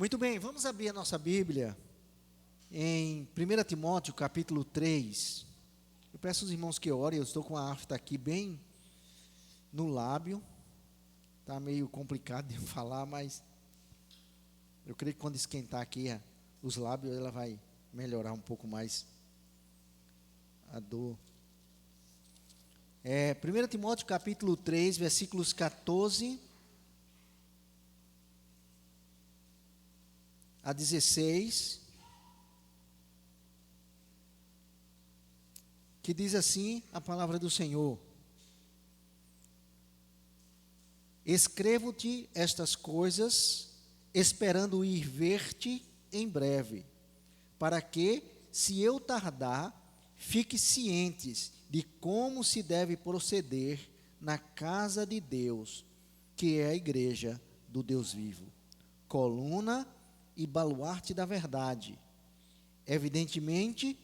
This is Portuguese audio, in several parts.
Muito bem, vamos abrir a nossa Bíblia em 1 Timóteo, capítulo 3. Eu peço aos irmãos que orem, eu estou com a afta aqui bem no lábio. Está meio complicado de falar, mas eu creio que quando esquentar aqui os lábios, ela vai melhorar um pouco mais a dor. 1 Timóteo, capítulo 3, versículos 14 a 16, que diz assim a palavra do Senhor: Escrevo-te estas coisas, esperando ir ver-te em breve, para que, se eu tardar, fiques cientes de como se deve proceder na casa de Deus, que é a igreja do Deus vivo, coluna e baluarte da verdade. Evidentemente,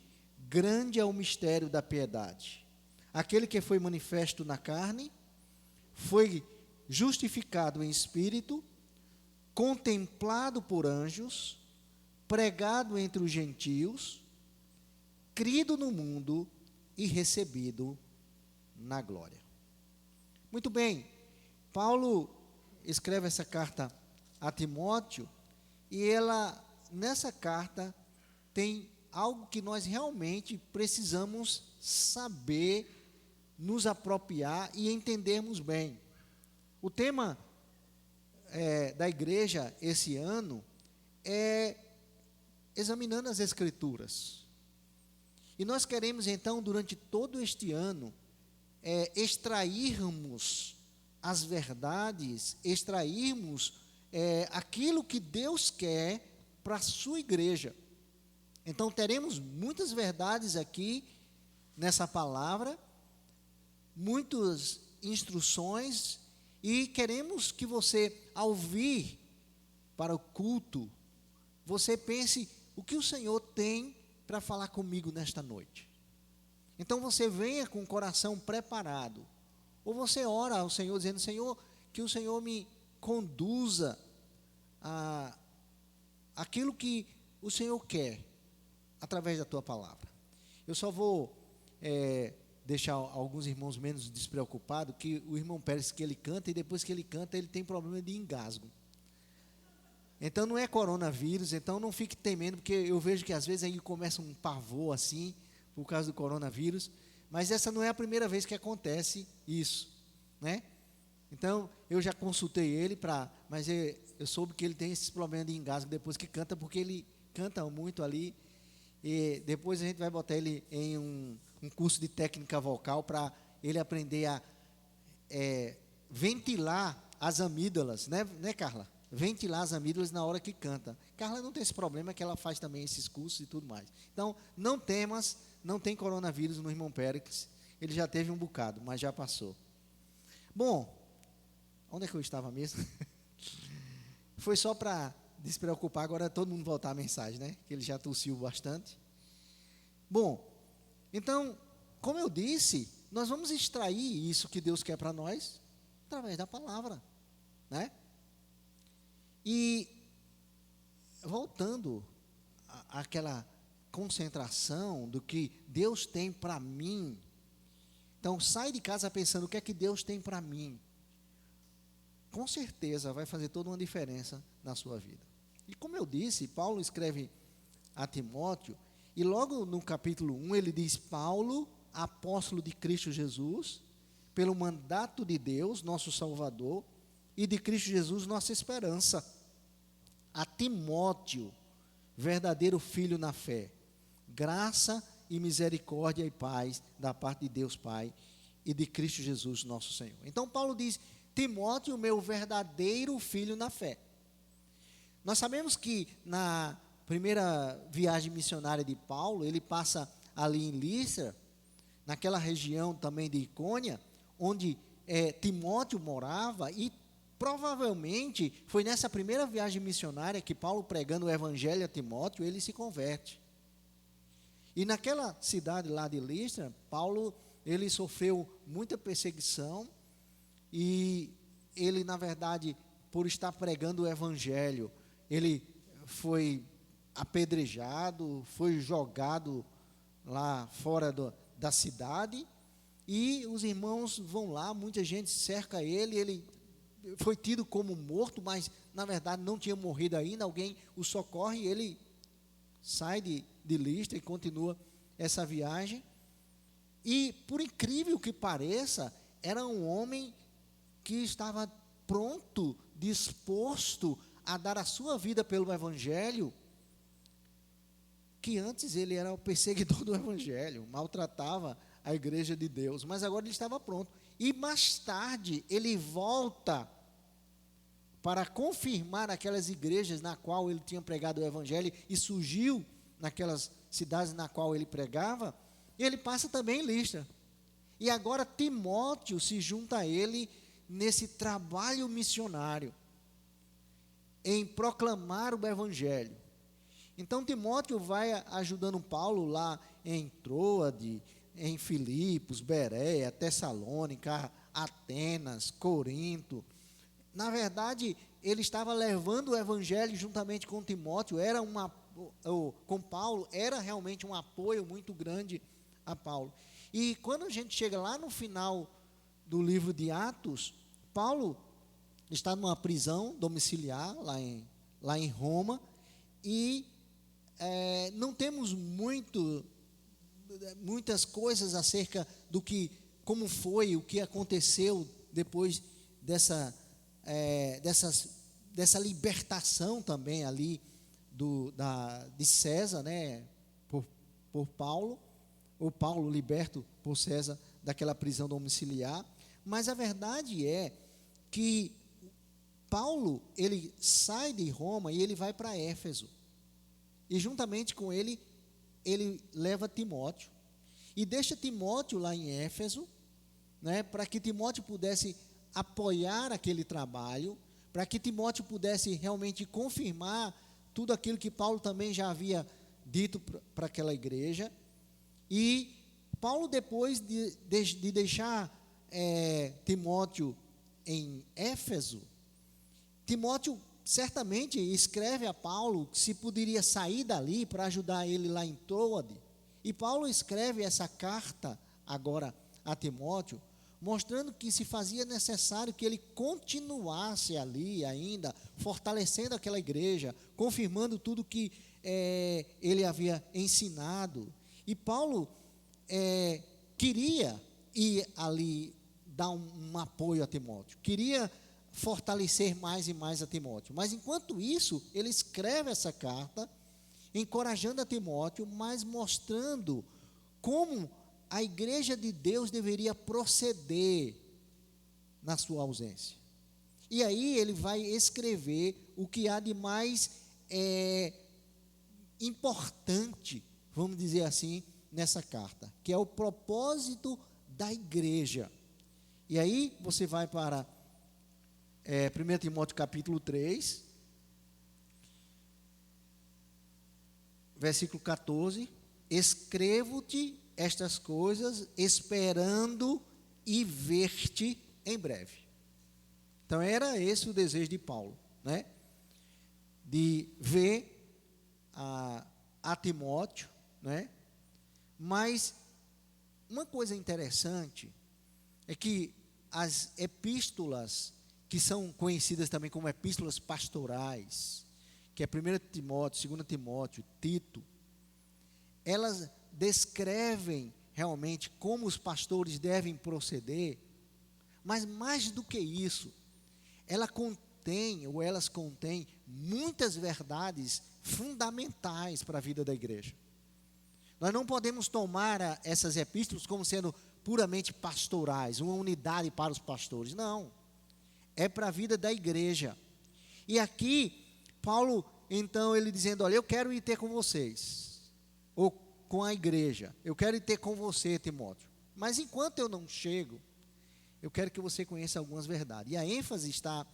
grande é o mistério da piedade. Aquele que foi manifesto na carne, foi justificado em espírito, contemplado por anjos, pregado entre os gentios, crido no mundo e recebido na glória. Muito bem, Paulo escreve essa carta a Timóteo, e nessa carta, tem algo que nós realmente precisamos saber, nos apropriar e entendermos bem. O tema da igreja esse ano é examinando as Escrituras. E nós queremos então, durante todo este ano, extrairmos as verdades, extrairmos aquilo que Deus quer para a sua igreja. Então teremos muitas verdades aqui nessa palavra, muitas instruções, e queremos que você, ao vir para o culto, você pense o que o Senhor tem para falar comigo nesta noite. Então você venha com o coração preparado, ou você ora ao Senhor dizendo: Senhor, que o Senhor me conduza a aquilo que o Senhor quer através da tua palavra. Eu só vou deixar alguns irmãos menos despreocupados, que o irmão Pérez, que ele canta, e depois que ele canta, ele tem problema de engasgo. Então não é coronavírus, então não fique temendo, porque eu vejo que às vezes aí começa um pavor assim, por causa do coronavírus, mas essa não é a primeira vez que acontece isso, né? Então eu já consultei ele, mas eu soube que ele tem esses problemas de engasgo depois que canta, porque ele canta muito ali, e depois a gente vai botar ele em um curso de técnica vocal, para ele aprender a ventilar as amígdalas, né, Carla? Ventilar as amígdalas na hora que canta. Carla não tem esse problema, que ela faz também esses cursos e tudo mais. Então, não temas, não tem coronavírus no irmão Pérez. Ele já teve um bocado, mas já passou. Bom, onde é que eu estava mesmo? Foi só para despreocupar, agora todo mundo voltar a mensagem, né? Que ele já tossiu bastante. Bom, então, como eu disse, nós vamos extrair isso que Deus quer para nós através da palavra, né? E voltando àquela concentração do que Deus tem para mim. Então, sai de casa pensando o que é que Deus tem para mim. Com certeza vai fazer toda uma diferença na sua vida. E como eu disse, Paulo escreve a Timóteo, e logo no capítulo 1 ele diz: Paulo, apóstolo de Cristo Jesus, pelo mandato de Deus, nosso Salvador, e de Cristo Jesus, nossa esperança, a Timóteo, verdadeiro filho na fé, graça e misericórdia e paz da parte de Deus Pai e de Cristo Jesus, nosso Senhor. Então Paulo diz: Timóteo, meu verdadeiro filho na fé. Nós sabemos que na primeira viagem missionária de Paulo, ele passa ali em Listra, naquela região também de Icônia, onde Timóteo morava, e provavelmente foi nessa primeira viagem missionária que Paulo, pregando o evangelho a Timóteo, ele se converte. E naquela cidade lá de Listra, Paulo, ele sofreu muita perseguição, e ele, na verdade, por estar pregando o evangelho, ele foi apedrejado, foi jogado lá fora da cidade, e os irmãos vão lá, muita gente cerca ele foi tido como morto, mas na verdade não tinha morrido ainda, alguém o socorre e ele sai de Listra e continua essa viagem. E por incrível que pareça, era um homem que estava pronto, disposto a dar a sua vida pelo Evangelho, que antes ele era o perseguidor do Evangelho, maltratava a igreja de Deus, mas agora ele estava pronto. E mais tarde ele volta para confirmar aquelas igrejas na qual ele tinha pregado o Evangelho e surgiu naquelas cidades na qual ele pregava, e ele passa também em Listra. E agora Timóteo se junta a ele nesse trabalho missionário, em proclamar o Evangelho. Então Timóteo vai ajudando Paulo lá em Troade, em Filipos, Bereia, Tessalônica, Atenas, Corinto. Na verdade, ele estava levando o Evangelho juntamente com Timóteo, com Paulo, era realmente um apoio muito grande a Paulo. E quando a gente chega lá no final do livro de Atos, Paulo está numa prisão domiciliar lá em Roma, e não temos muitas coisas acerca do que, como foi, o que aconteceu depois dessa libertação também ali de César, né, por Paulo, ou Paulo liberto por César daquela prisão domiciliar. Mas a verdade é que Paulo, ele sai de Roma e ele vai para Éfeso, e juntamente com ele leva Timóteo, e deixa Timóteo lá em Éfeso, né, para que Timóteo pudesse apoiar aquele trabalho, para que Timóteo pudesse realmente confirmar tudo aquilo que Paulo também já havia dito para aquela igreja. E Paulo, depois de deixar Timóteo em Éfeso, Timóteo certamente escreve a Paulo se poderia sair dali para ajudar ele lá em Troade. E Paulo escreve essa carta agora a Timóteo, mostrando que se fazia necessário que ele continuasse ali ainda, fortalecendo aquela igreja, confirmando tudo que ele havia ensinado. E Paulo queria ir ali dar um apoio a Timóteo, queria fortalecer mais e mais a Timóteo. Mas enquanto isso, ele escreve essa carta, encorajando a Timóteo, mas mostrando como a igreja de Deus deveria proceder na sua ausência. E aí ele vai escrever o que há de mais importante, vamos dizer assim, nessa carta, que é o propósito da igreja. E aí você vai para 1 Timóteo capítulo 3, versículo 14: escrevo-te estas coisas, esperando e ver-te em breve. Então era esse o desejo de Paulo, né? De ver a Timóteo, né? Mas uma coisa interessante é que as epístolas, que são conhecidas também como epístolas pastorais, que é 1 Timóteo, 2 Timóteo, Tito, elas descrevem realmente como os pastores devem proceder, mas mais do que isso, elas contêm muitas verdades fundamentais para a vida da igreja. Nós não podemos tomar essas epístolas como sendo puramente pastorais, uma unidade para os pastores. Não, é para a vida da igreja. E aqui, Paulo, então, ele dizendo: olha, eu quero ir ter com vocês, ou com a igreja, eu quero ir ter com você, Timóteo, mas enquanto eu não chego, eu quero que você conheça algumas verdades. E a ênfase está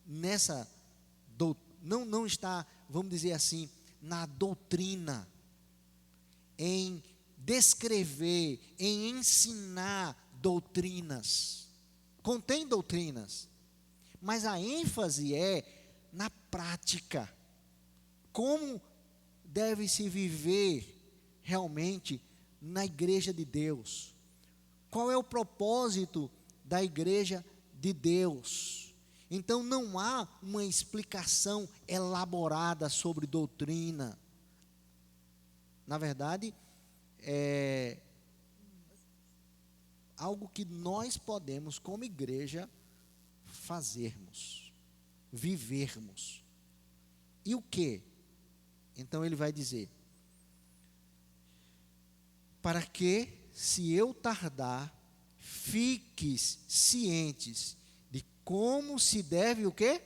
nessa, não está, vamos dizer assim, na doutrina, em descrever, em ensinar doutrinas. Contém doutrinas, mas a ênfase é na prática, como deve se viver realmente na igreja de Deus. Qual é o propósito da igreja de Deus? Então não há uma explicação elaborada sobre doutrina. Na verdade, é algo que nós podemos, como igreja, fazermos, vivermos. E o quê? Então ele vai dizer: para que, se eu tardar, fiques cientes de como se deve o quê?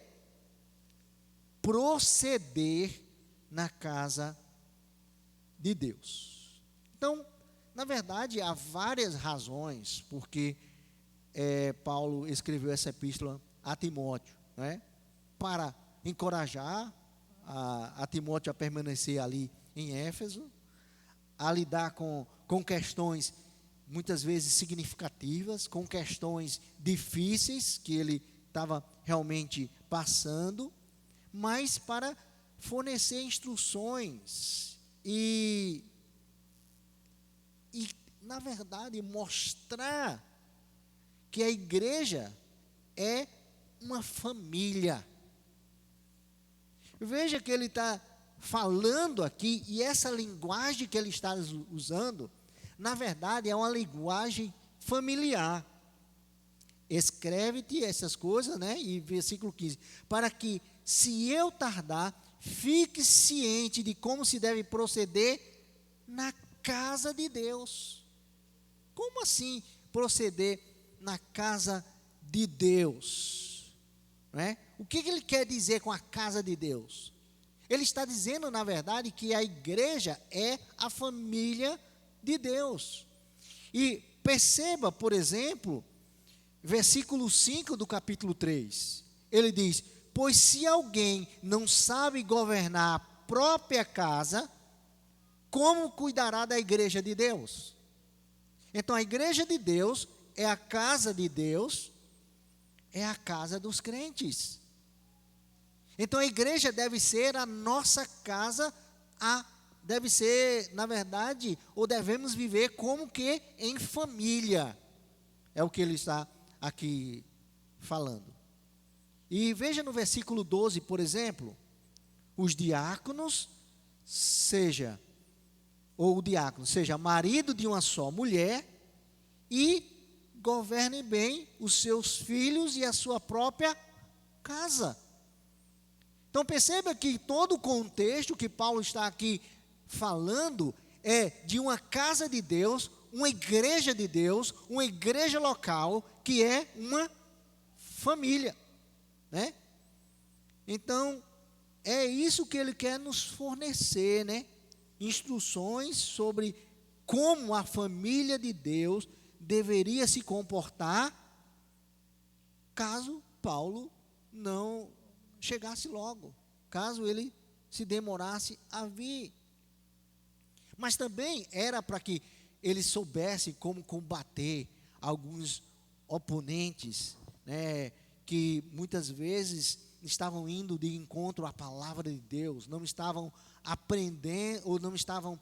Proceder na casa de Deus. Então, na verdade, há várias razões porque Paulo escreveu essa epístola a Timóteo, né? Para encorajar a Timóteo a permanecer ali em Éfeso, a lidar com questões muitas vezes significativas, com questões difíceis que ele estava realmente passando, mas para fornecer instruções e na verdade, mostrar que a igreja é uma família. Veja que ele está falando aqui, e essa linguagem que ele está usando, na verdade, é uma linguagem familiar. Escreve-te essas coisas, né? E versículo 15: para que, se eu tardar, fique ciente de como se deve proceder na casa de Deus. Como assim proceder na casa de Deus? Né? O que ele quer dizer com a casa de Deus? Ele está dizendo, na verdade, que a igreja é a família de Deus. E perceba, por exemplo, versículo 5 do capítulo 3. Ele diz: pois se alguém não sabe governar a própria casa, como cuidará da igreja de Deus? Então a igreja de Deus é a casa de Deus, é a casa dos crentes. Então a igreja deve ser a nossa casa, deve ser, na verdade, ou devemos viver como que em família. É o que ele está aqui falando. E veja no versículo 12, por exemplo: os diáconos, o diácono seja marido de uma só mulher, e governe bem os seus filhos e a sua própria casa. Então perceba que todo o contexto que Paulo está aqui falando é de uma casa de Deus, uma igreja de Deus, uma igreja local, que é uma família, né? Então, é isso que ele quer nos fornecer, né? Instruções sobre como a família de Deus deveria se comportar caso Paulo não chegasse logo, caso ele se demorasse a vir. Mas também era para que ele soubesse como combater alguns oponentes, né, que muitas vezes estavam indo de encontro à palavra de Deus, não estavam aprendendo ou não estavam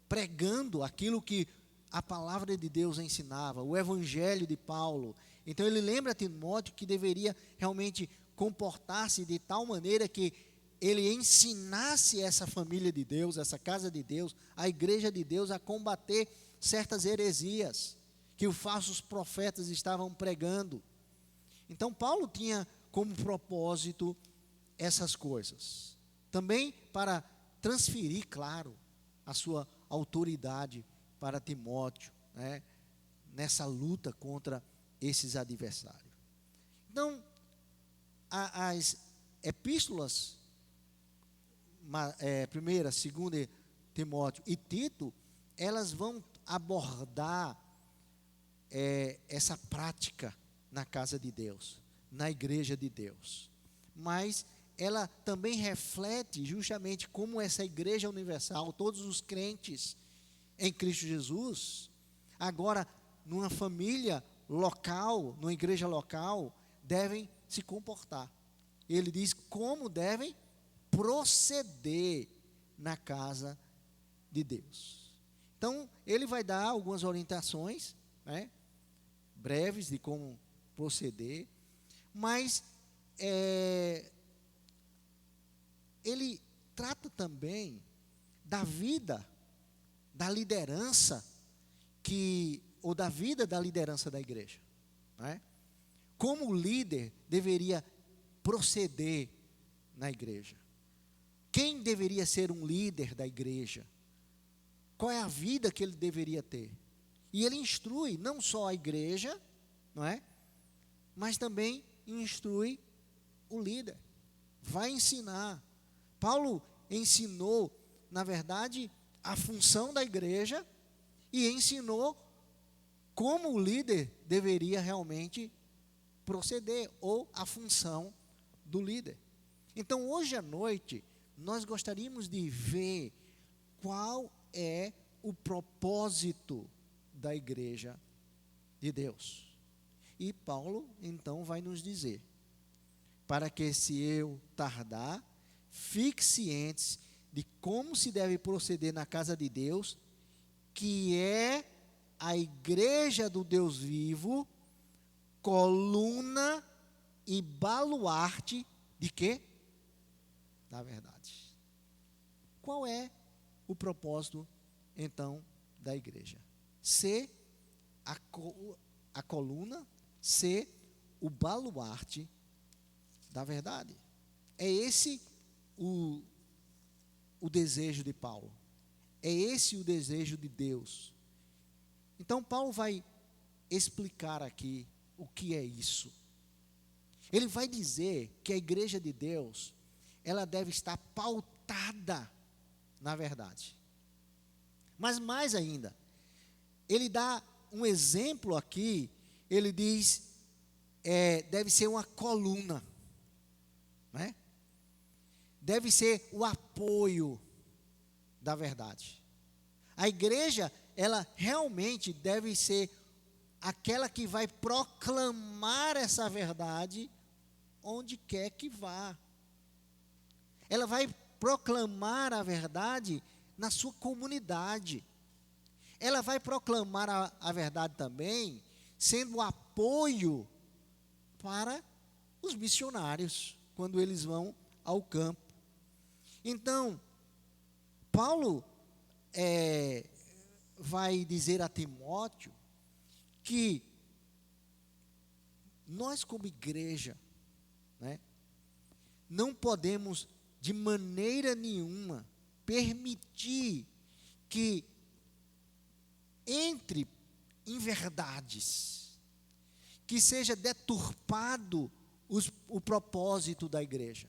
pregando aquilo que a palavra de Deus ensinava, o evangelho de Paulo. Então ele lembra a Timóteo que deveria realmente comportar-se de tal maneira que ele ensinasse essa família de Deus, essa casa de Deus, a igreja de Deus, a combater certas heresias que os falsos profetas estavam pregando. Então Paulo tinha como propósito essas coisas. Também para transferir, claro, a sua autoridade para Timóteo, né, nessa luta contra esses adversários. Então, as epístolas, primeira, segunda Timóteo e Tito, elas vão abordar essa prática na casa de Deus, na igreja de Deus. Mas ela também reflete justamente como essa igreja universal, todos os crentes em Cristo Jesus, agora numa família local, numa igreja local, devem se comportar. Ele diz como devem proceder na casa de Deus. Então, ele vai dar algumas orientações, né, breves de como proceder, mas ele trata também da vida, da liderança, ou da vida da liderança da igreja, né? Como o líder deveria proceder na igreja. Quem deveria ser um líder da igreja? Qual é a vida que ele deveria ter? E ele instrui não só a igreja, não é? Mas também instrui o líder. Vai ensinar. Paulo ensinou, na verdade, a função da igreja e ensinou como o líder deveria realmente proceder, ou a função do líder. Então, hoje à noite, nós gostaríamos de ver qual é o propósito da igreja de Deus. E Paulo, então, vai nos dizer: para que, se eu tardar, fique cientes de como se deve proceder na casa de Deus, que é a igreja do Deus vivo, coluna e baluarte de quê? Da verdade. Qual é o propósito, então, da igreja? Ser a coluna, ser o baluarte da verdade. É esse o desejo de Paulo. É esse o desejo de Deus. Então, Paulo vai explicar aqui o que é isso. Ele vai dizer que a igreja de Deus, ela deve estar pautada na verdade. Mas mais ainda, ele dá um exemplo aqui, ele diz, deve ser uma coluna, né? Deve ser o apoio da verdade. A igreja, ela realmente deve ser aquela que vai proclamar essa verdade onde quer que vá. Ela vai proclamar a verdade na sua comunidade. Ela vai proclamar a verdade também, sendo um apoio para os missionários, quando eles vão ao campo. Então, Paulo vai dizer a Timóteo que nós, como igreja, né, não podemos de maneira nenhuma permitir que entre em verdades, que seja deturpado o propósito da igreja,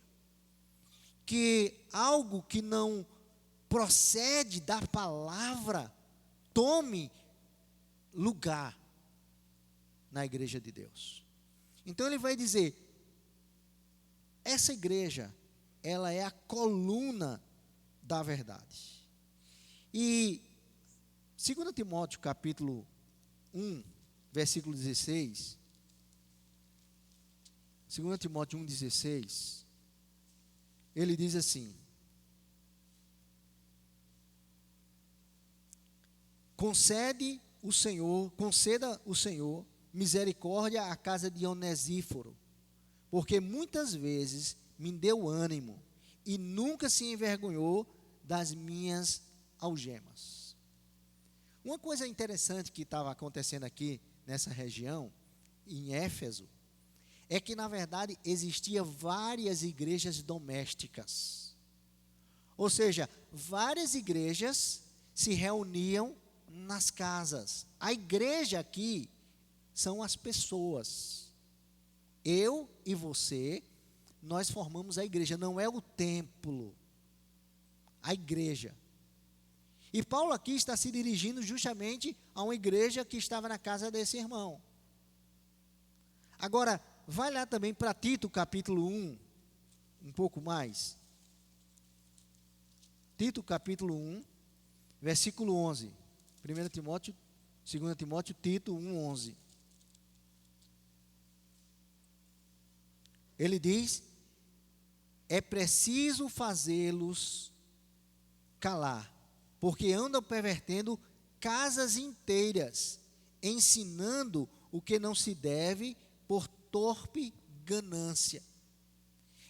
que algo que não procede da palavra tome lugar na igreja de Deus. Então ele vai dizer, essa igreja, ela é a coluna da verdade. E 2 Timóteo capítulo 1, versículo 16, 2 Timóteo 1,16, ele diz assim: conceda o Senhor misericórdia à casa de Onesíforo, porque muitas vezes me deu ânimo e nunca se envergonhou das minhas algemas. Uma coisa interessante que estava acontecendo aqui nessa região, em Éfeso, é que na verdade existiam várias igrejas domésticas. Ou seja, várias igrejas se reuniam nas casas. A igreja aqui são as pessoas. Eu e você, nós formamos a igreja, não é o templo. A igreja. E Paulo aqui está se dirigindo justamente a uma igreja que estava na casa desse irmão. Agora, vai lá também para Tito capítulo 1, um pouco mais. Tito capítulo 1, versículo 11. 1 Timóteo, 2 Timóteo, Tito 1, 11. Ele diz: é preciso fazê-los calar, porque andam pervertendo casas inteiras, ensinando o que não se deve por torpe ganância.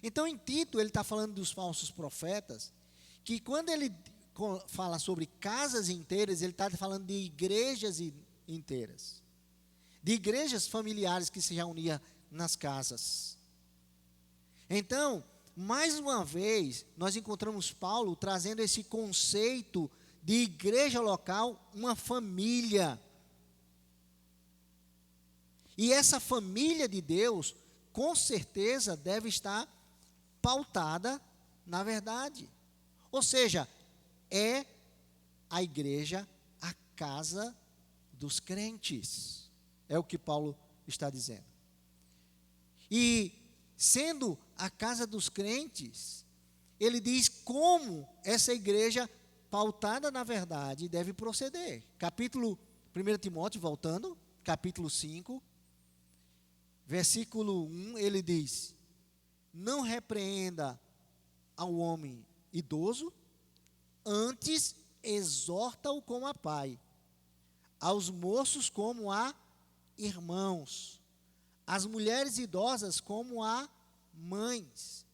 Então, em Tito, ele está falando dos falsos profetas, que quando ele fala sobre casas inteiras, ele está falando de igrejas inteiras, de igrejas familiares que se reuniam nas casas. Então, mais uma vez, nós encontramos Paulo trazendo esse conceito de igreja local, uma família. E essa família de Deus, com certeza, deve estar pautada na verdade. Ou seja, é a igreja, a casa dos crentes. É o que Paulo está dizendo. E, sendo a casa dos crentes, ele diz como essa igreja, pautada na verdade, deve proceder. Capítulo 1 Timóteo, voltando, capítulo 5, versículo 1, ele diz: não repreenda ao homem idoso, antes exorta-o como a pai, aos moços como a irmãos, as mulheres idosas como a mães,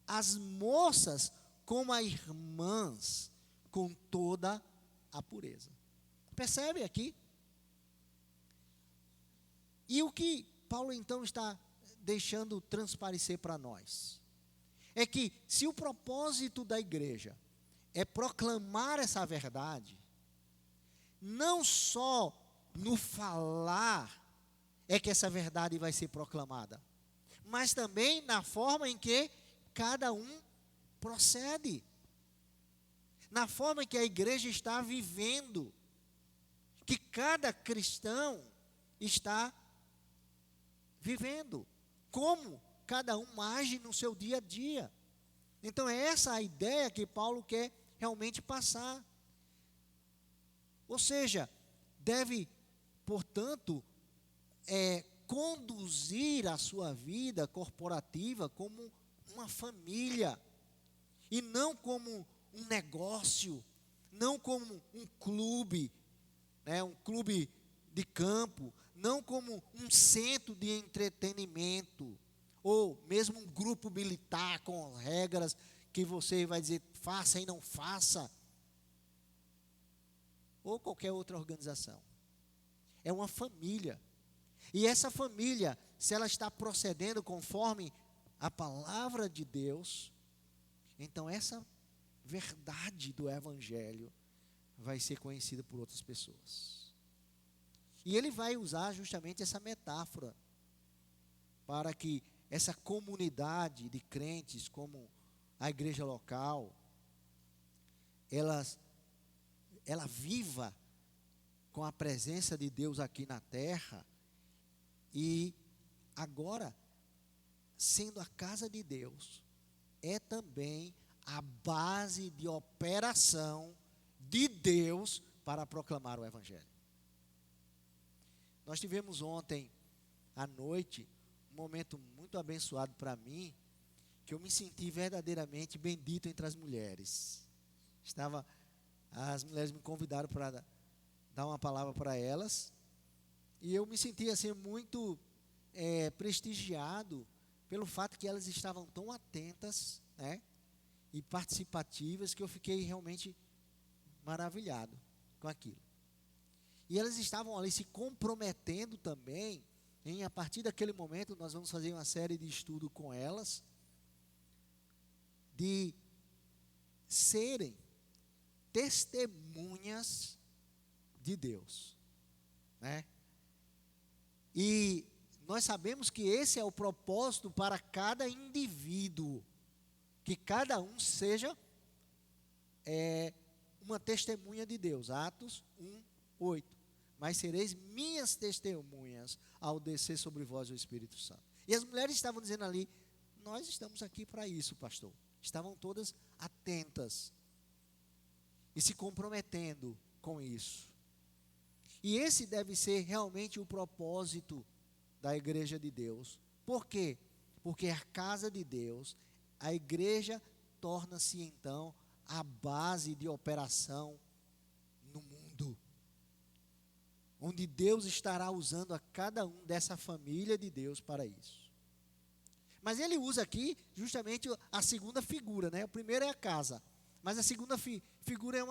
as moças como a irmãs, com toda a pureza. Percebe aqui? E o que Paulo então está deixando transparecer para nós é que, se o propósito da igreja é proclamar essa verdade, não só no falar é que essa verdade vai ser proclamada, mas também na forma em que cada um procede, na forma em que a igreja está vivendo, que cada cristão está vivendo, como cada um age no seu dia a dia. Então é essa a ideia que Paulo quer realmente passar. Ou seja, deve, portanto, conduzir a sua vida corporativa como uma família, e não como um negócio, não como um clube, um clube de campo, não como um centro de entretenimento, ou mesmo um grupo militar com regras que você vai dizer faça e não faça, ou qualquer outra organização. É uma família. E essa família, se ela está procedendo conforme a palavra de Deus, então essa verdade do Evangelho vai ser conhecida por outras pessoas. E ele vai usar justamente essa metáfora para que essa comunidade de crentes, como a igreja local, ela viva com a presença de Deus aqui na terra, e agora, sendo a casa de Deus, é também a base de operação de Deus para proclamar o Evangelho. Nós tivemos ontem à noite um momento muito abençoado para mim, que eu me senti verdadeiramente bendito entre as mulheres. As mulheres me convidaram para dar uma palavra para elas, e eu me senti assim muito prestigiado pelo fato que elas estavam tão atentas, e participativas, que eu fiquei realmente maravilhado com aquilo. E elas estavam ali se comprometendo também, a partir daquele momento nós vamos fazer uma série de estudo com elas, de serem testemunhas de Deus, E nós sabemos que esse é o propósito para cada indivíduo, que cada um seja uma testemunha de Deus. Atos 1:8. Mas sereis minhas testemunhas ao descer sobre vós o Espírito Santo. E as mulheres estavam dizendo ali: nós estamos aqui para isso, pastor. Estavam todas atentas e se comprometendo com isso. E esse deve ser realmente o propósito da igreja de Deus. Por quê? Porque a casa de Deus, a igreja torna-se então a base de operação no mundo, onde Deus estará usando a cada um dessa família de Deus para isso. Mas ele usa aqui justamente a segunda figura, né? O primeiro é a casa, mas a segunda figura é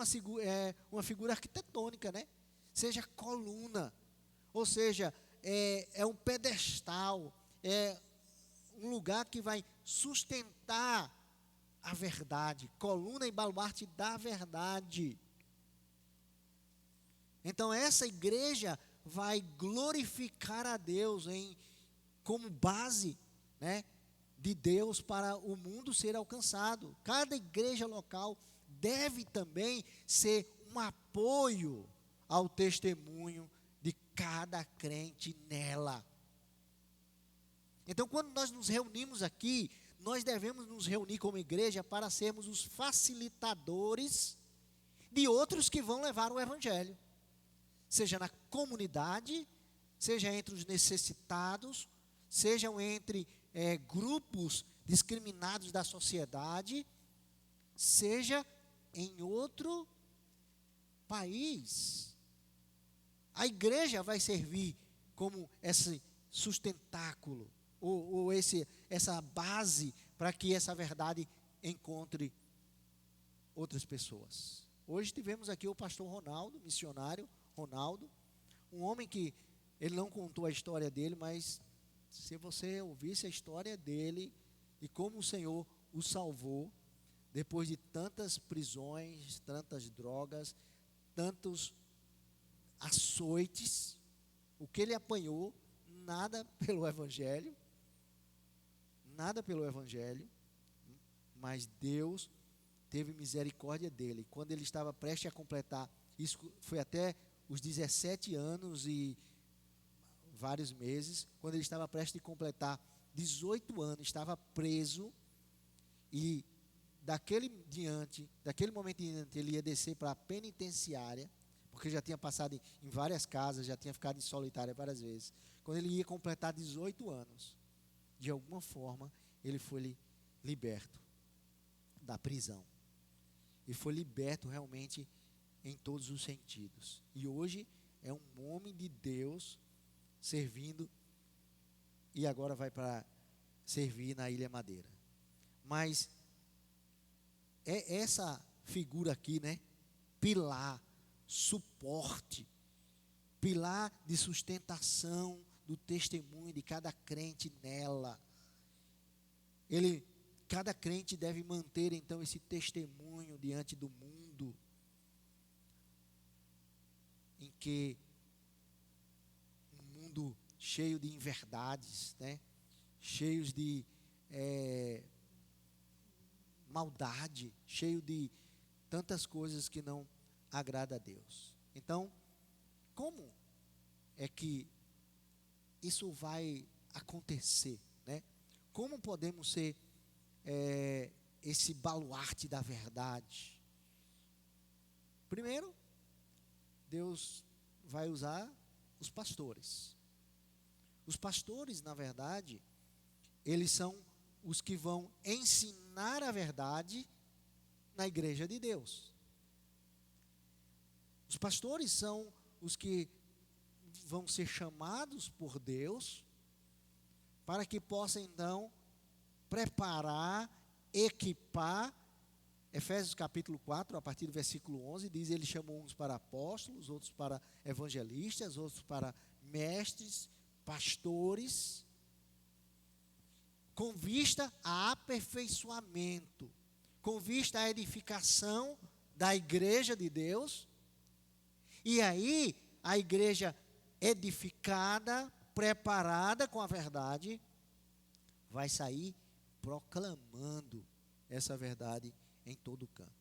uma figura arquitetônica, né? Seja coluna, ou seja, é um pedestal, é um lugar que vai sustentar a verdade, coluna e baluarte da verdade. Então essa igreja vai glorificar a Deus como base, né, de Deus para o mundo ser alcançado. Cada igreja local deve também ser um apoio ao testemunho de cada crente nela. Então, quando nós nos reunimos aqui, nós devemos nos reunir como igreja para sermos os facilitadores de outros que vão levar o evangelho, seja na comunidade, seja entre os necessitados, sejam entre grupos discriminados da sociedade, seja em outro país. A igreja vai servir como esse sustentáculo, ou essa base para que essa verdade encontre outras pessoas. Hoje tivemos aqui o pastor Ronaldo, missionário Ronaldo, um homem que ele não contou a história dele, mas se você ouvisse a história dele e como o Senhor o salvou, depois de tantas prisões, tantas drogas, tantos açoites, o que ele apanhou, nada pelo Evangelho, mas Deus teve misericórdia dele. Quando ele estava prestes a completar, isso foi até os 17 anos e vários meses, quando ele estava prestes a completar 18 anos, estava preso, e daquele momento em diante, ele ia descer para a penitenciária, porque já tinha passado em várias casas, já tinha ficado em solitária várias vezes. Quando ele ia completar 18 anos, de alguma forma, ele foi liberto da prisão. E foi liberto realmente em todos os sentidos. E hoje é um homem de Deus servindo, e agora vai para servir na Ilha Madeira. Mas é essa figura aqui, né? Pilar, suporte, pilar de sustentação do testemunho de cada crente nela. Cada crente deve manter então esse testemunho diante do mundo, em que um mundo cheio de inverdades, né? Cheios de maldade, cheio de tantas coisas que não agrada a Deus. Então, como é que isso vai acontecer, né? Como podemos ser esse baluarte da verdade? Primeiro, Deus vai usar os pastores. Os pastores, na verdade, eles são os que vão ensinar a verdade na igreja de Deus. Os pastores são os que vão ser chamados por Deus para que possam então preparar, equipar. Efésios capítulo 4, a partir do versículo 11, diz: ele chamou uns para apóstolos, outros para evangelistas, outros para mestres, pastores, com vista a aperfeiçoamento, com vista à edificação da igreja de Deus. E aí, a igreja edificada, preparada com a verdade, vai sair proclamando essa verdade em todo o canto.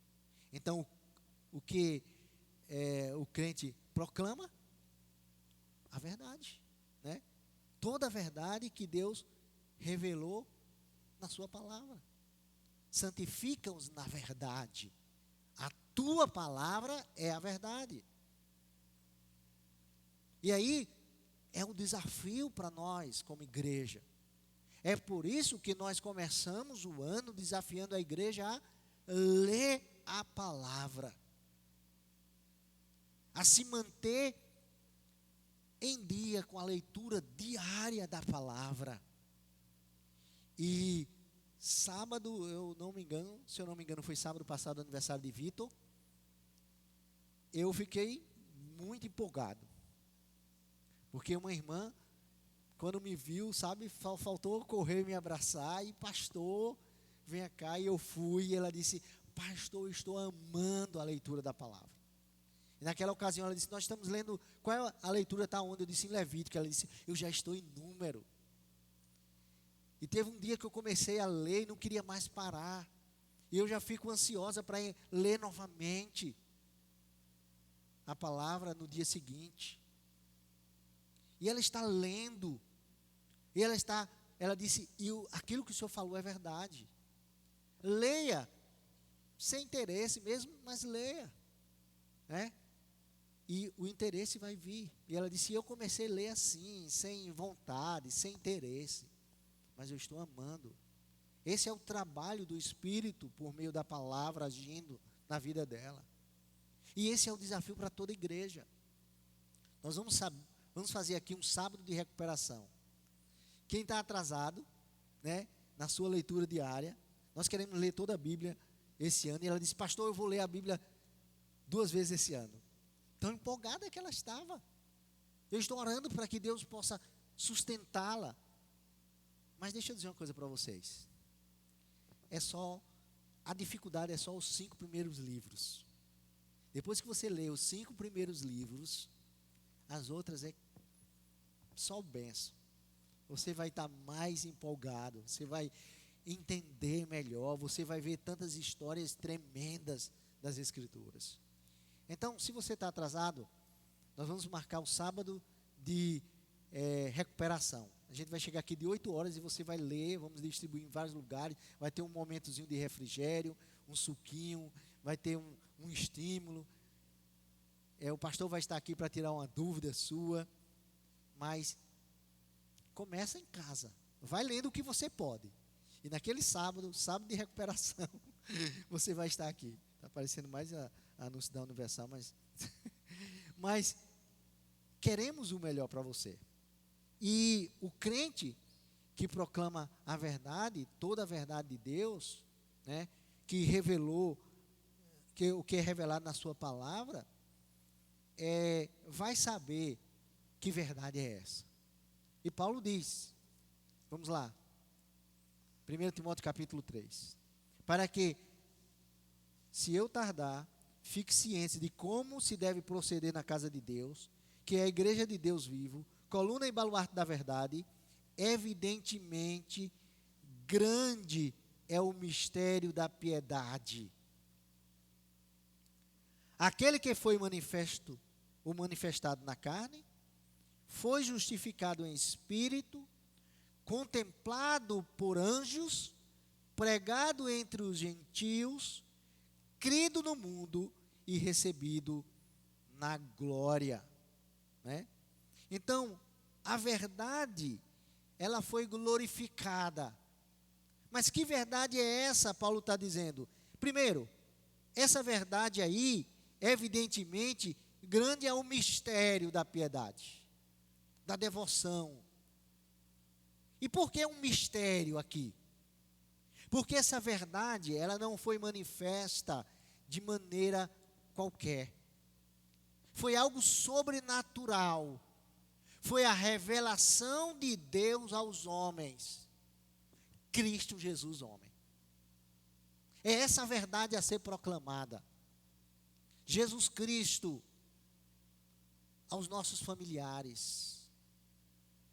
Então, o que o crente proclama? A verdade, né? Toda a verdade que Deus revelou na sua palavra. Santifica-os na verdade. A tua palavra é a verdade. E aí é um desafio para nós como igreja. É por isso que nós começamos o ano desafiando a igreja a ler a palavra, a se manter em dia com a leitura diária da palavra. E sábado, se eu não me engano, foi sábado passado, aniversário de Vitor. Eu fiquei muito empolgado, porque uma irmã, quando me viu, sabe, faltou correr e me abraçar, e pastor, venha cá, e eu fui, e ela disse, pastor, eu estou amando a leitura da palavra. E naquela ocasião ela disse, nós estamos lendo, qual é a leitura, está onde? Eu disse, em Levítico. Ela disse, eu já estou em Número. E teve um dia que eu comecei a ler e não queria mais parar. E eu já fico ansiosa para ler novamente a palavra no dia seguinte. E ela está lendo. E ela disse, aquilo que o senhor falou é verdade. Leia, sem interesse mesmo, mas leia. Né? E o interesse vai vir. E ela disse, eu comecei a ler assim, sem vontade, sem interesse. Mas eu estou amando. Esse é o trabalho do Espírito, por meio da palavra, agindo na vida dela. E esse é o desafio para toda a igreja. Nós vamos fazer aqui um sábado de recuperação. Quem está atrasado, né, na sua leitura diária, nós queremos ler toda a Bíblia esse ano. E ela disse, pastor, eu vou ler a Bíblia 2 vezes esse ano. Tão empolgada que ela estava. Eu estou orando para que Deus possa sustentá-la. Mas deixa eu dizer uma coisa para vocês. A dificuldade é só os 5 primeiros livros. Depois que você lê os 5 primeiros livros, as outras é só bênção. Você vai estar mais empolgado, você vai entender melhor, você vai ver tantas histórias tremendas das Escrituras. Então, se você está atrasado, nós vamos marcar o sábado de recuperação. A gente vai chegar aqui de 8 horas e você vai ler, vamos distribuir em vários lugares, vai ter um momentozinho de refrigério, um suquinho, vai ter um estímulo. O pastor vai estar aqui para tirar uma dúvida sua, mas começa em casa, vai lendo o que você pode. E naquele sábado de recuperação, você vai estar aqui. Está parecendo mais a anúncio da Universal, mas queremos o melhor para você. E o crente que proclama a verdade, toda a verdade de Deus, né, que revelou, o que é revelado na sua palavra, vai saber que verdade é essa. E Paulo diz, vamos lá, 1 Timóteo capítulo 3, para que, se eu tardar, fique ciente de como se deve proceder na casa de Deus, que é a igreja de Deus vivo, coluna e baluarte da verdade. Evidentemente, grande é o mistério da piedade. Aquele que foi manifestado na carne, foi justificado em espírito, contemplado por anjos, pregado entre os gentios, crido no mundo e recebido na glória. Né? Então, a verdade, ela foi glorificada. Mas que verdade é essa, Paulo está dizendo? Primeiro, essa verdade aí, evidentemente, grande é o mistério da piedade, da devoção. E por que um mistério aqui? Porque essa verdade, ela não foi manifesta de maneira qualquer. Foi algo sobrenatural. Foi a revelação de Deus aos homens. Cristo Jesus, homem. É essa a verdade a ser proclamada. Jesus Cristo aos nossos familiares,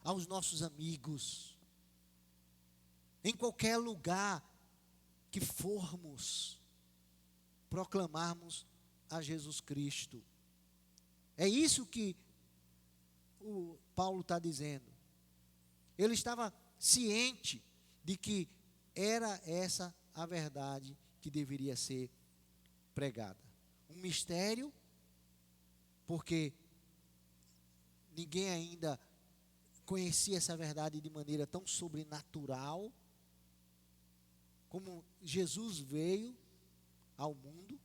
aos nossos amigos, em qualquer lugar que formos, proclamarmos a Jesus Cristo. É isso que o Paulo está dizendo. Ele estava ciente de que era essa a verdade que deveria ser pregada. Um mistério, porque ninguém ainda conhecia essa verdade de maneira tão sobrenatural, como Jesus veio ao mundo,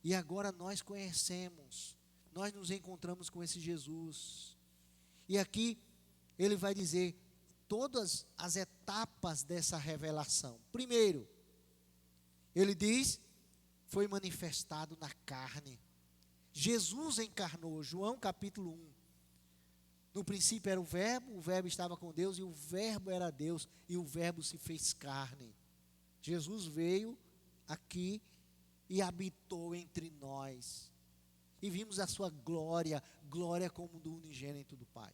e agora nós conhecemos, nós nos encontramos com esse Jesus. E aqui ele vai dizer todas as etapas dessa revelação. Primeiro, ele diz, foi manifestado na carne. Jesus encarnou, João capítulo 1. No princípio era o verbo estava com Deus, e o verbo era Deus, e o verbo se fez carne. Jesus veio aqui e habitou entre nós. E vimos a sua glória, glória como do unigênito do Pai.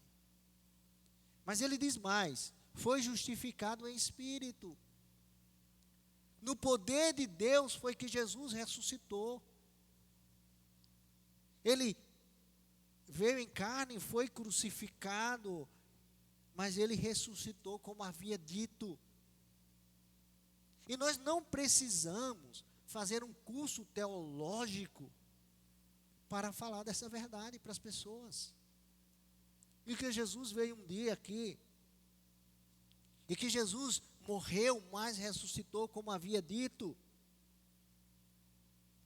Mas ele diz mais, foi justificado em espírito. No poder de Deus foi que Jesus ressuscitou. Ele veio em carne, foi crucificado, mas ele ressuscitou como havia dito. E nós não precisamos fazer um curso teológico para falar dessa verdade para as pessoas. E que Jesus veio um dia aqui, e que Jesus morreu, mas ressuscitou como havia dito.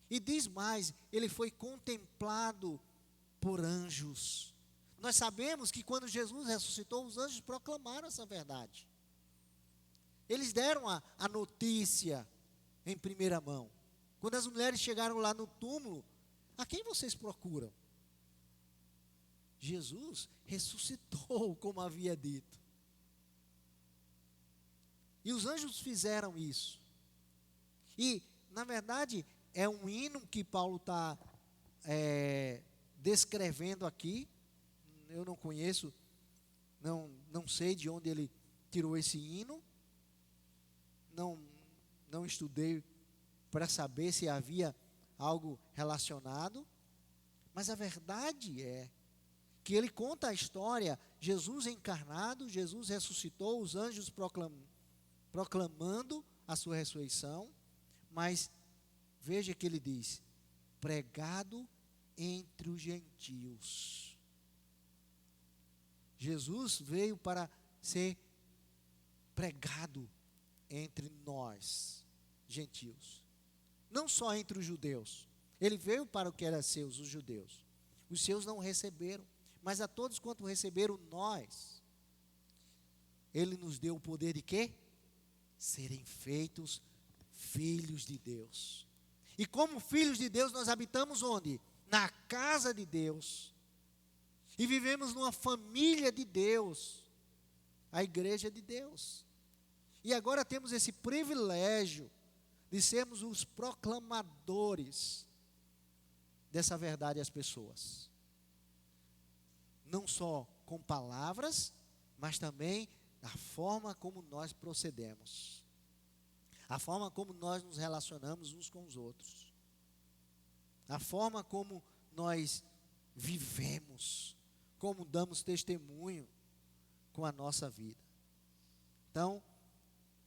E diz mais, ele foi contemplado por anjos. Nós sabemos que quando Jesus ressuscitou, os anjos proclamaram essa verdade. Eles deram a notícia em primeira mão. Quando as mulheres chegaram lá no túmulo, a quem vocês procuram? Jesus ressuscitou, como havia dito. E os anjos fizeram isso. E, na verdade, é um hino que Paulo está descrevendo aqui. Eu não conheço, não sei de onde ele tirou esse hino. Não estudei para saber se havia algo relacionado. Mas a verdade é que ele conta a história, Jesus encarnado, Jesus ressuscitou, os anjos proclamando a sua ressurreição, mas veja que ele diz, pregado entre os gentios. Jesus veio para ser pregado entre nós, gentios. Não só entre os judeus. Ele veio para o que era seus, os judeus. Os seus não receberam, mas a todos quanto receberam nós, ele nos deu o poder de quê? Serem feitos filhos de Deus. E como filhos de Deus, nós habitamos onde? Na casa de Deus. E vivemos numa família de Deus, a igreja de Deus. E agora temos esse privilégio de sermos os proclamadores dessa verdade às pessoas. Não só com palavras, mas também da forma como nós procedemos. A forma como nós nos relacionamos uns com os outros. A forma como nós vivemos, como damos testemunho com a nossa vida. Então,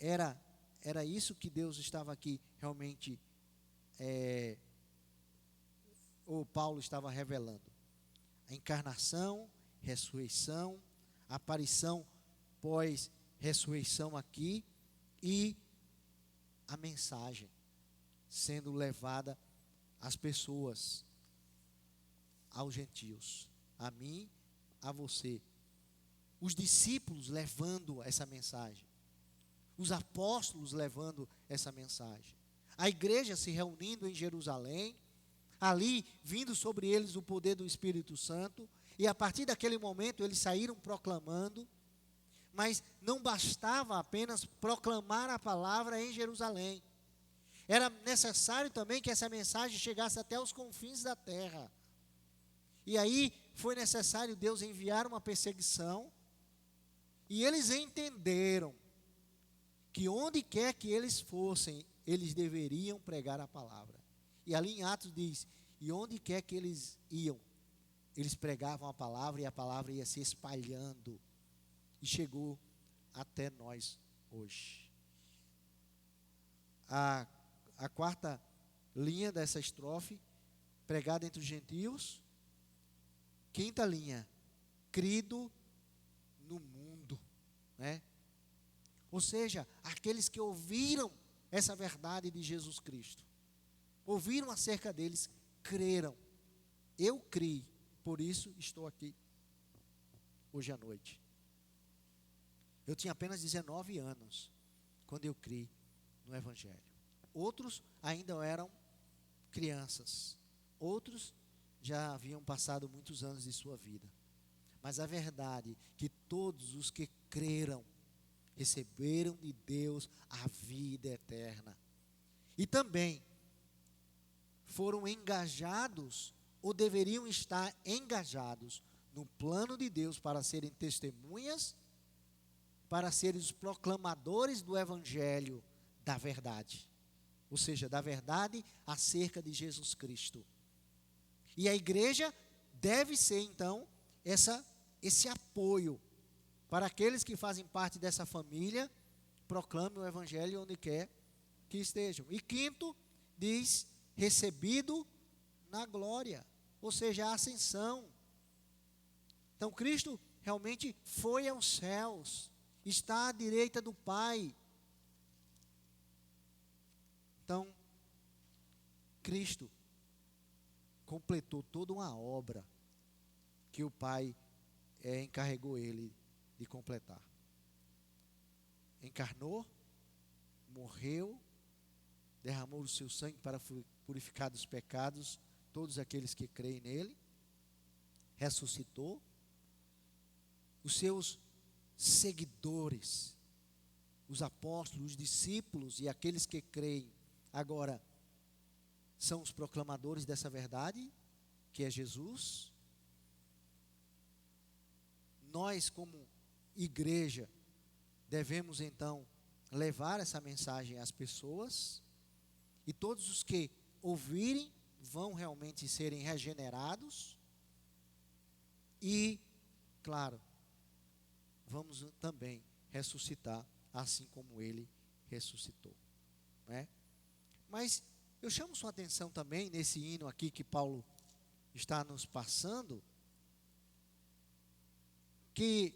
era isso que Deus estava aqui realmente, ou Paulo estava revelando. A encarnação, ressurreição, aparição pós-ressurreição aqui e a mensagem sendo levada às pessoas, aos gentios, a mim, a você. Os discípulos levando essa mensagem. Os apóstolos levando essa mensagem. A igreja se reunindo em Jerusalém, ali vindo sobre eles o poder do Espírito Santo, e a partir daquele momento eles saíram proclamando, mas não bastava apenas proclamar a palavra em Jerusalém. Era necessário também que essa mensagem chegasse até os confins da terra. E aí foi necessário Deus enviar uma perseguição, e eles entenderam que onde quer que eles fossem, eles deveriam pregar a palavra. E ali em Atos diz, e onde quer que eles iam, eles pregavam a palavra e a palavra ia se espalhando. E chegou até nós hoje. A quarta linha dessa estrofe, pregada entre os gentios. Quinta linha, crido né? Ou seja, aqueles que ouviram essa verdade de Jesus Cristo, ouviram acerca deles, creram. Eu criei, por isso estou aqui hoje à noite. Eu tinha apenas 19 anos quando eu criei no Evangelho. Outros ainda eram crianças. Outros já haviam passado muitos anos de sua vida. Mas a verdade é que todos os que creram receberam de Deus a vida eterna. E também foram engajados, ou deveriam estar engajados, no plano de Deus para serem testemunhas, para serem os proclamadores do Evangelho da verdade. Ou seja, da verdade acerca de Jesus Cristo. E a igreja deve ser, então, esse apoio para aqueles que fazem parte dessa família, proclamem o Evangelho onde quer que estejam. E quinto, diz, recebido na glória, ou seja, a ascensão. Então, Cristo realmente foi aos céus, está à direita do Pai. Então, Cristo completou toda uma obra que o Pai encarregou ele de completar. Encarnou, morreu, derramou o seu sangue para purificar dos pecados todos aqueles que creem nele, ressuscitou. Os seus seguidores, os apóstolos, os discípulos e aqueles que creem, agora são os proclamadores dessa verdade, que é Jesus. Nós, como igreja, devemos então levar essa mensagem às pessoas, e todos os que ouvirem vão realmente serem regenerados, e, claro, vamos também ressuscitar, assim como ele ressuscitou, né? Mas eu chamo sua atenção também nesse hino aqui que Paulo está nos passando, que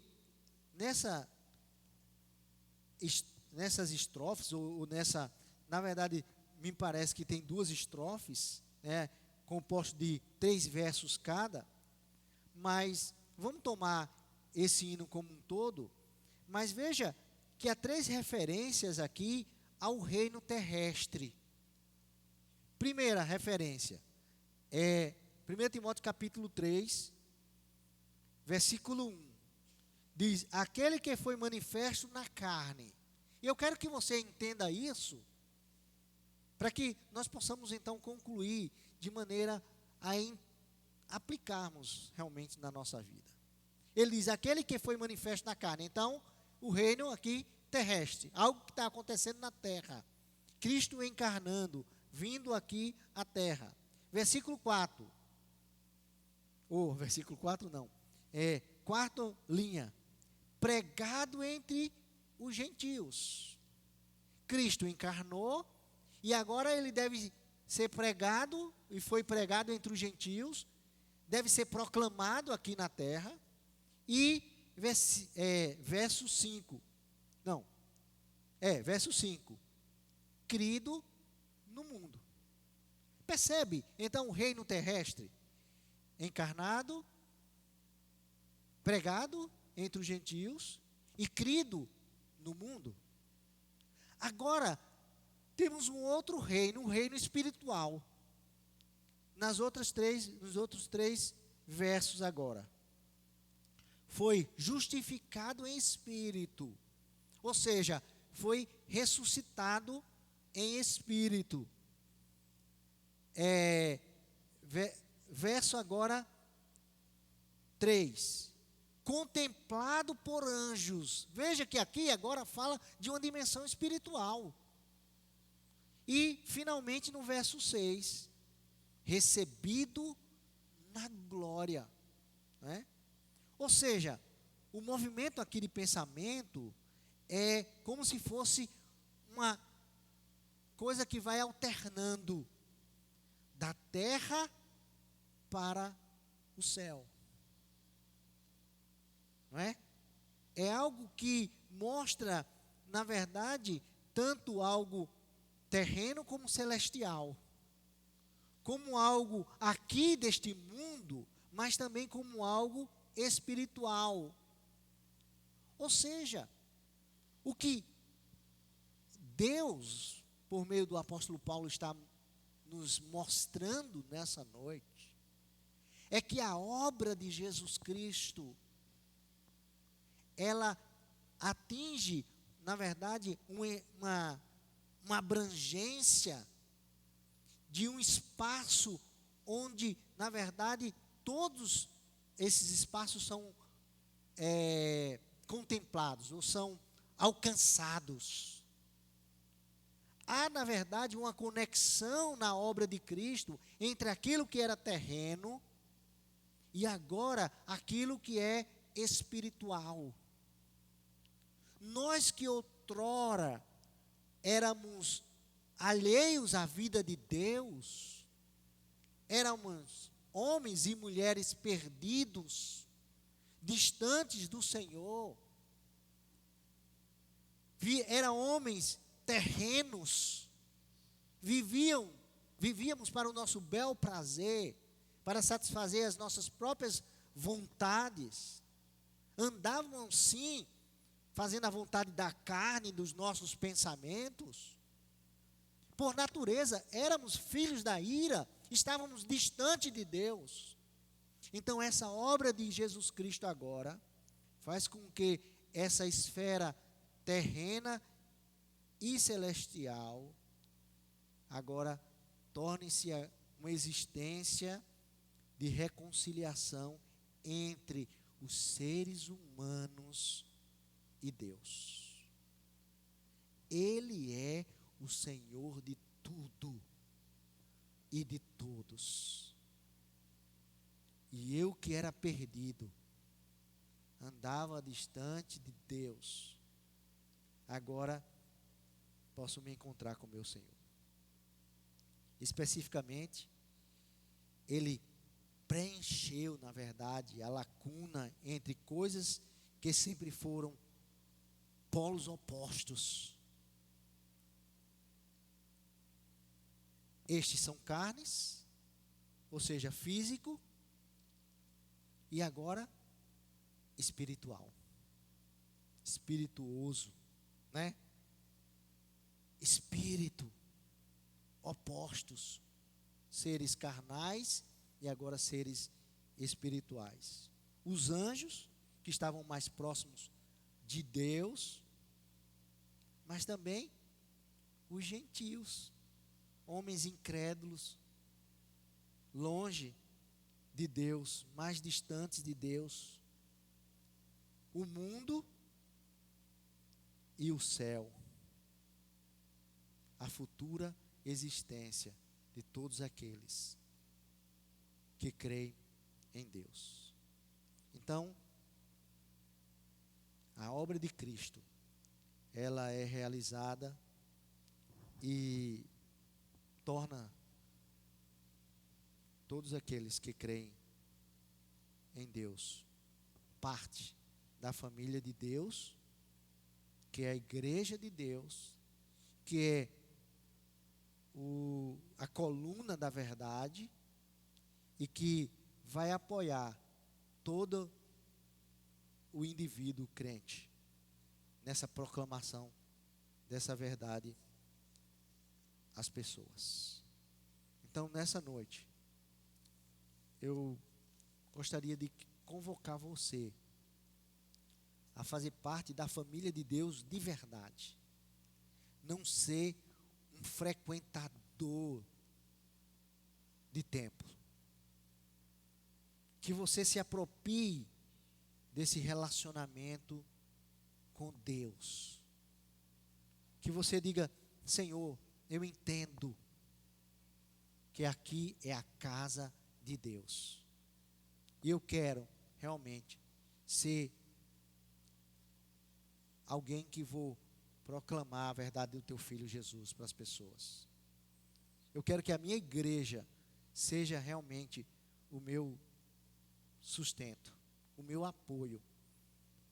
nessas estrofes, ou nessa, na verdade, me parece que tem 2 estrofes, né, compostas de 3 versos cada, mas vamos tomar esse hino como um todo, mas veja que há 3 referências aqui ao reino terrestre. Primeira referência é 1 Timóteo capítulo 3, versículo 1. Diz, aquele que foi manifesto na carne. E eu quero que você entenda isso, para que nós possamos então concluir de maneira a aplicarmos realmente na nossa vida. Ele diz, aquele que foi manifesto na carne. Então, o reino aqui terrestre, algo que está acontecendo na terra. Cristo encarnando, vindo aqui à terra. Versículo 4. Versículo 4 não. Quarta linha. Pregado entre os gentios. Cristo encarnou e agora ele deve ser pregado, e foi pregado entre os gentios, deve ser proclamado aqui na terra. E verso 5. Verso 5. Crido no mundo. Percebe? Então, o reino terrestre, encarnado, pregado entre os gentios e crido no mundo. Agora, temos um outro reino, um reino espiritual. Nos outros 3 versos agora. Foi justificado em espírito. Ou seja, foi ressuscitado em espírito. Verso agora 3. Contemplado por anjos. Veja que aqui agora fala de uma dimensão espiritual. E finalmente no verso 6. Recebido na glória. Né? Ou seja, o movimento aqui de pensamento é como se fosse uma coisa que vai alternando da terra para o céu. Não é? É algo que mostra, na verdade, tanto algo terreno como celestial, como algo aqui deste mundo, mas também como algo espiritual. Ou seja, o que Deus, por meio do apóstolo Paulo, está nos mostrando nessa noite, é que a obra de Jesus Cristo, ela atinge, na verdade, uma abrangência de um espaço onde, na verdade, todos esses espaços são contemplados ou são alcançados. Há, na verdade, uma conexão na obra de Cristo entre aquilo que era terreno e agora aquilo que é espiritual. Nós que outrora éramos alheios à vida de Deus, éramos homens e mulheres perdidos, distantes do Senhor, eram homens terrenos, vivíamos para o nosso bel prazer, para satisfazer as nossas próprias vontades, andávamos sim, fazendo a vontade da carne, dos nossos pensamentos. Por natureza, éramos filhos da ira, estávamos distantes de Deus. Então, essa obra de Jesus Cristo agora faz com que essa esfera terrena e celestial agora torne-se uma existência de reconciliação entre os seres humanos e Deus. Ele é o Senhor de tudo e de todos. E eu que era perdido, andava distante de Deus, agora posso me encontrar com meu Senhor. Especificamente, Ele preencheu, na verdade, a lacuna entre coisas que sempre foram polos opostos. Estes são carnes, ou seja, físico, e agora espiritual, espirituoso, né? Espírito, opostos, seres carnais e agora seres espirituais. Os anjos, que estavam mais próximos de Deus, mas também os gentios, homens incrédulos, longe de Deus, mais distantes de Deus, o mundo e o céu, a futura existência de todos aqueles que creem em Deus. Então, a obra de Cristo, ela é realizada e torna todos aqueles que creem em Deus parte da família de Deus, que é a igreja de Deus, que é a coluna da verdade e que vai apoiar todo o indivíduo crente nessa proclamação dessa verdade às pessoas. Então, nessa noite, eu gostaria de convocar você a fazer parte da família de Deus de verdade. Não ser um frequentador de templo. Que você se aproprie desse relacionamento com Deus. Que você diga: Senhor, eu entendo que aqui é a casa de Deus. E eu quero realmente ser alguém que vou proclamar a verdade do teu filho Jesus para as pessoas. Eu quero que a minha igreja seja realmente o meu sustento, o meu apoio,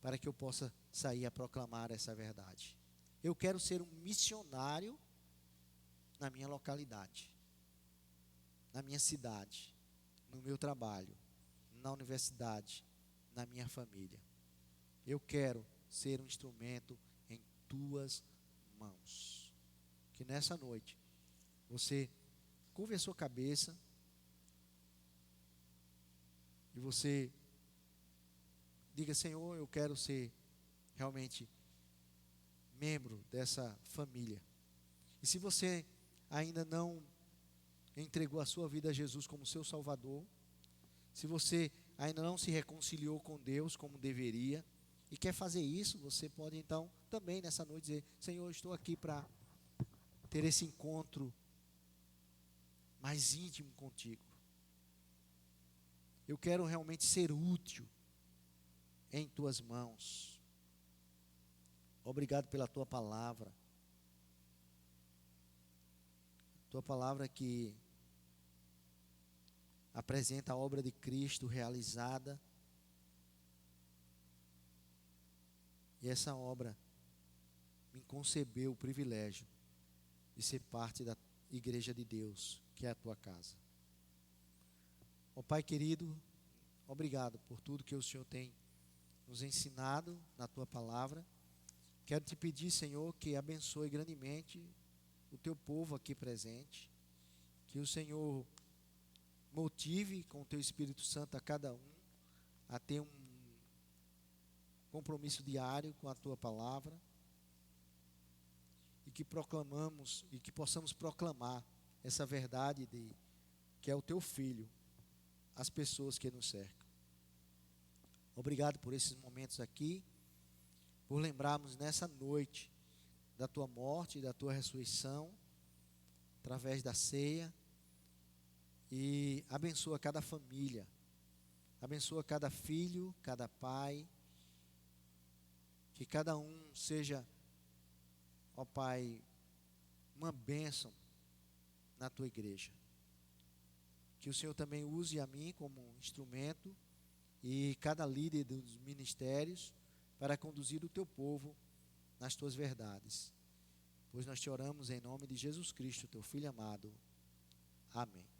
para que eu possa sair a proclamar essa verdade. Eu quero ser um missionário na minha localidade, na minha cidade, no meu trabalho, na universidade, na minha família. Eu quero ser um instrumento em tuas mãos. Que nessa noite você curve a sua cabeça e você diga: Senhor, eu quero ser realmente membro dessa família. E se você ainda não entregou a sua vida a Jesus como seu Salvador, se você ainda não se reconciliou com Deus como deveria e quer fazer isso, você pode então também nessa noite dizer: Senhor, eu estou aqui para ter esse encontro mais íntimo contigo. Eu quero realmente ser útil em tuas mãos. Obrigado pela tua palavra. Tua palavra que apresenta a obra de Cristo realizada. E essa obra me concebeu o privilégio de ser parte da igreja de Deus, que é a tua casa. Ó Pai querido, obrigado por tudo que o Senhor tem nos ensinado na tua palavra. Quero te pedir, Senhor, que abençoe grandemente o teu povo aqui presente, que o Senhor motive com o teu Espírito Santo a cada um a ter um compromisso diário com a tua palavra e que proclamamos e que possamos proclamar essa verdade que é o teu Filho às pessoas que nos cercam. Obrigado por esses momentos aqui, por lembrarmos nessa noite da tua morte e da tua ressurreição através da ceia. E abençoa cada família, abençoa cada filho, cada pai, que cada um seja, ó Pai, uma bênção na tua igreja. Que o Senhor também use a mim como instrumento e cada líder dos ministérios para conduzir o teu povo nas tuas verdades. Pois nós te oramos em nome de Jesus Cristo, teu Filho amado. Amém.